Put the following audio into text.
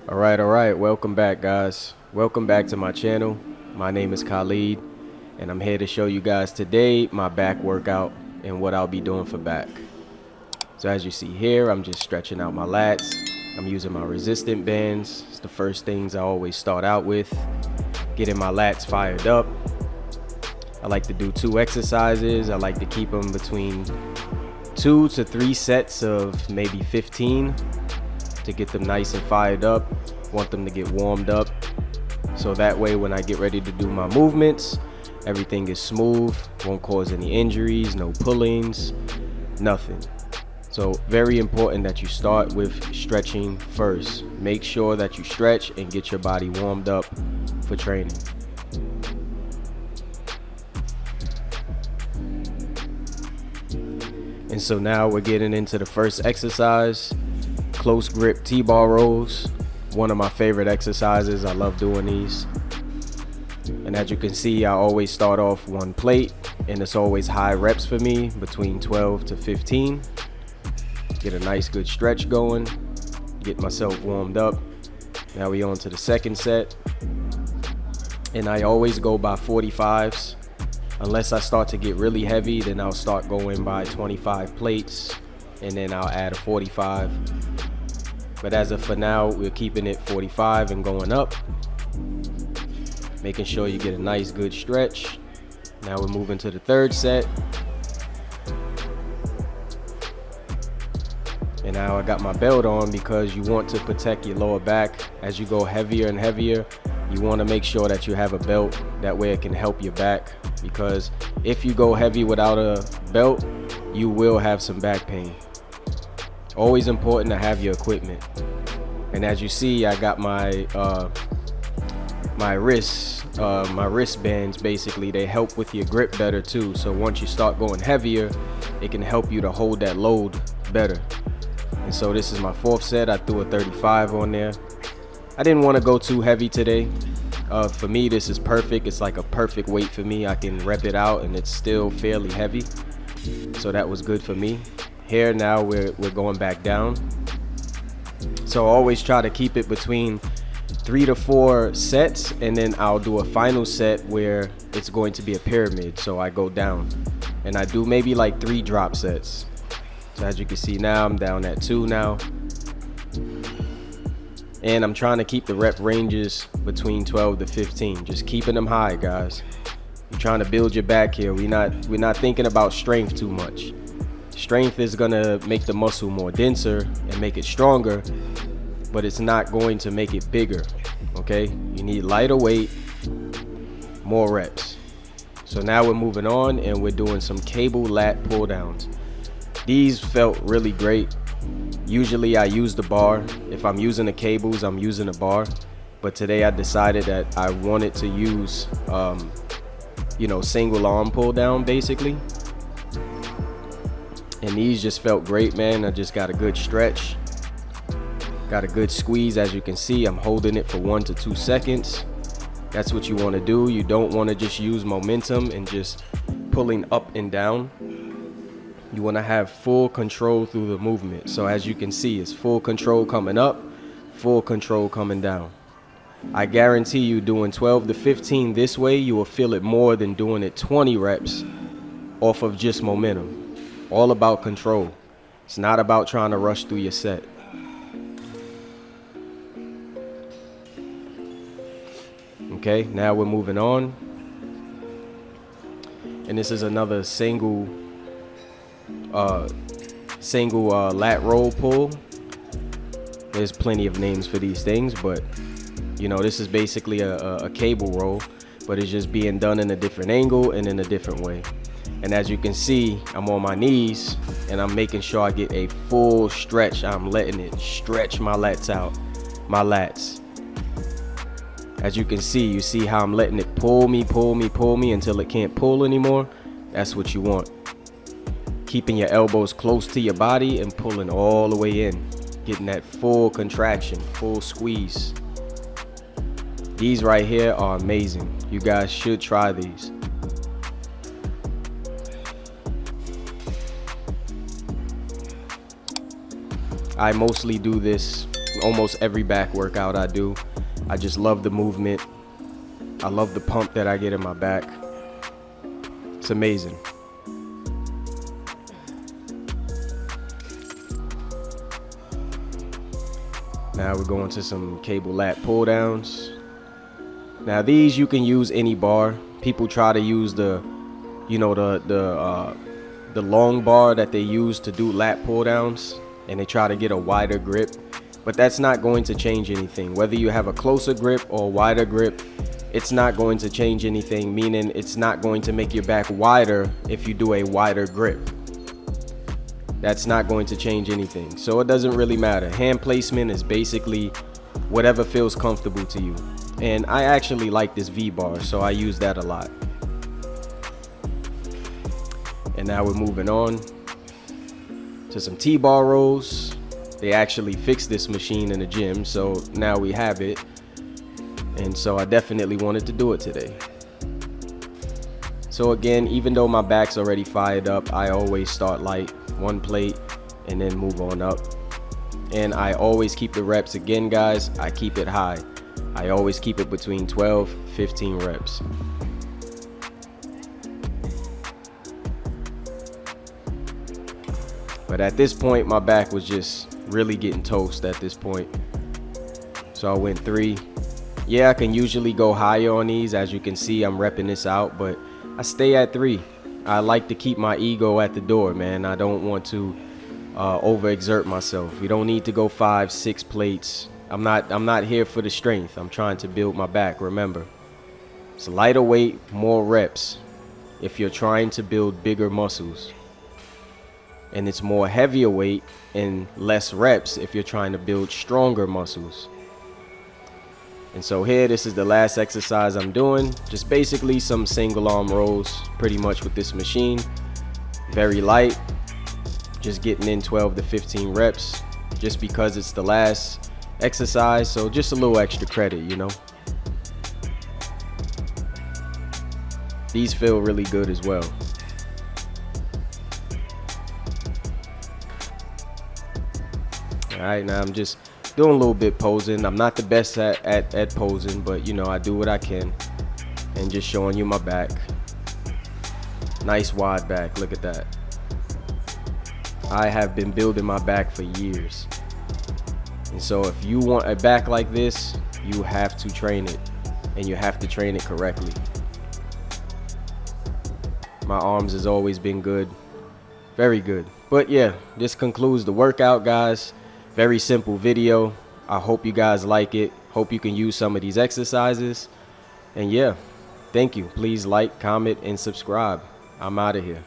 All right, welcome back, guys. Welcome back to my channel. My name is Khalid, and I'm here to show you guys today my back workout and what I'll be doing for back. So as you see here, I'm just stretching out my lats. I'm using my resistant bands. It's the first things I always start out with, getting my lats fired up. I like to do 2 exercises. I like to keep them between 2 to 3 sets of maybe 15 to get them nice and fired up. Want them to get warmed up, so that way when I get ready to do my movements, everything is smooth, won't cause any injuries, no pullings, nothing. So very important that you start with stretching first. Make sure that you stretch and get your body warmed up for training. And so now we're getting into the first exercise, close grip T-bar rows. One of my favorite exercises. I love doing these. And as you can see, I always start off 1 plate, and it's always high reps for me, between 12 to 15. Get a nice good stretch going, get myself warmed up. Now we on to the second set, and I always go by 45s. Unless I start to get really heavy, then I'll start going by 25 plates, and then I'll add a 45. But as of for now, we're keeping it 45 and going up, making sure you get a nice good stretch. Now we're moving to the third set, and now I got my belt on because you want to protect your lower back. As you go heavier and heavier, you want to make sure that you have a belt. That way it can help your back, because if you go heavy without a belt, you will have some back pain. Always important to have your equipment. And as you see, I got my my wristbands. Basically, they help with your grip better too. So once you start going heavier, it can help you to hold that load better. And so this is my 4th set. I threw a 35 on there. I didn't want to go too heavy today. For me, this is perfect. It's like a perfect weight for me. I can rep it out and it's still fairly heavy. So that was good for me. Here now we're going back down. So always try to keep it between 3 to 4 sets, and then I'll do a final set where it's going to be a pyramid. So I go down and I do maybe like 3 drop sets. So as you can see now, I'm down at 2 now. And I'm trying to keep the rep ranges between 12 to 15, just keeping them high, guys. You're trying to build your back here. We're not thinking about strength too much. Strength is gonna make the muscle more denser and make it stronger, but it's not going to make it bigger, okay? You need lighter weight, more reps. So now we're moving on and we're doing some cable lat pull downs. These felt really great. Usually I use the bar. If I'm using the cables, I'm using the bar. But today I decided that I wanted to use, single arm pull down basically. And these just felt great, man. I just got a good stretch, got a good squeeze. As you can see, I'm holding it for 1 to 2 seconds. That's what you want to do. You don't want to just use momentum and just pulling up and down. You want to have full control through the movement. So as you can see, it's full control coming up, full control coming down. I guarantee you, doing 12 to 15 this way, you will feel it more than doing it 20 reps off of just momentum. All about control. It's not about trying to rush through your set. Okay, now we're moving on. And this is another single lat roll pull. There's plenty of names for these things, but this is basically a cable roll, but it's just being done in a different angle and in a different way. And as you can see, I'm on my knees and I'm making sure I get a full stretch. I'm letting it stretch my lats out, my lats. As you can see, you see how I'm letting it pull me until it can't pull anymore. That's what you want. Keeping your elbows close to your body and pulling all the way in. Getting that full contraction, full squeeze. These right here are amazing. You guys should try these. I mostly do this almost every back workout I do. I just love the movement. I love the pump that I get in my back. It's amazing. Now we're going to some cable lat pull downs. Now these you can use any bar. People try to use the long bar that they use to do lat pull downs, and they try to get a wider grip, but that's not going to change anything. Whether you have a closer grip or a wider grip, it's not going to change anything, meaning it's not going to make your back wider if you do a wider grip. That's not going to change anything. So it doesn't really matter. Hand placement is basically whatever feels comfortable to you. And I actually like this V-bar, so I use that a lot. And now we're moving on to some T-bar rows. They actually fixed this machine in the gym, so now we have it. And so I definitely wanted to do it today. So again, even though my back's already fired up, I always start light, one plate, and then move on up. And I always keep the reps, again guys, I keep it high. I always keep it between 12, 15 reps. But at this point, my back was just really getting toast at this point. So I went 3. Yeah, I can usually go higher on these. As you can see, I'm repping this out, but I stay at 3. I like to keep my ego at the door, man. I don't want to overexert myself. You don't need to go 5, 6 plates. I'm not here for the strength. I'm trying to build my back. Remember, it's lighter weight, more reps if you're trying to build bigger muscles. And it's more heavier weight and less reps if you're trying to build stronger muscles. And so here, this is the last exercise I'm doing. Just basically some single arm rows, pretty much with this machine. Very light, just getting in 12 to 15 reps, just because it's the last exercise. So just a little extra credit, you know. These feel really good as well. All right, now I'm just doing a little bit posing. I'm not the best at posing, but you know, I do what I can. And just showing you my back. Nice wide back, look at that. I have been building my back for years. And so if you want a back like this, you have to train it. And you have to train it correctly. My arms has always been good. Very good. But yeah, this concludes the workout, guys. Very simple video. I hope you guys like it. Hope you can use some of these exercises. And yeah, thank you. Please like, comment, and subscribe. I'm out of here.